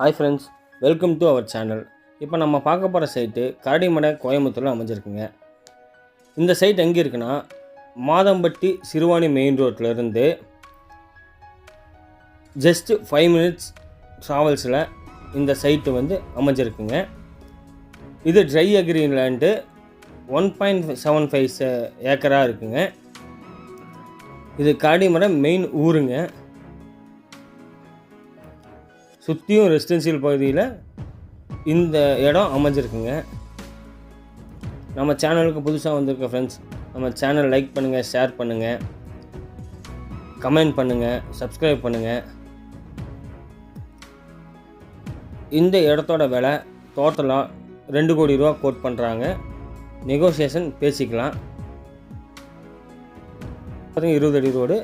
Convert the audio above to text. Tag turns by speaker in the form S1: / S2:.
S1: Hi friends, welcome to our channel. இப்போ நம்ம பார்க்க போகிற சைட்டு கரடிமடை கோயம்புத்தூரில் அமைஞ்சிருக்குங்க. இந்த சைட் எங்கே இருக்குன்னா, மாதம்பட்டி சிறுவாணி மெயின் ரோட்லேருந்து ஜஸ்ட்டு 5 மினிட்ஸ் ட்ராவல்ஸில் இந்த சைட்டு அமைஞ்சிருக்குங்க. இது ட்ரை அக்ரீன் லேண்டு 1.75 ஏக்கராக இருக்குங்க. இது கரடிமடை மெயின் ஊருங்க. சுற்றியும் ரெசிடென்சியல் பகுதியில் இந்த இடம் அமைஞ்சிருக்குங்க. நம்ம சேனலுக்கு புதுசாக வந்திருக்க ஃப்ரெண்ட்ஸ், நம்ம சேனல் லைக் பண்ணுங்கள், ஷேர் பண்ணுங்கள், கமெண்ட் பண்ணுங்கள், சப்ஸ்கிரைப் பண்ணுங்கள். இந்த இடத்தோட விலை டோட்டலாக 2 கோடி ரூபா கோட் பண்ணுறாங்க. நெகோசியேஷன் பேசிக்கலாம். 20 அடி ரோடு,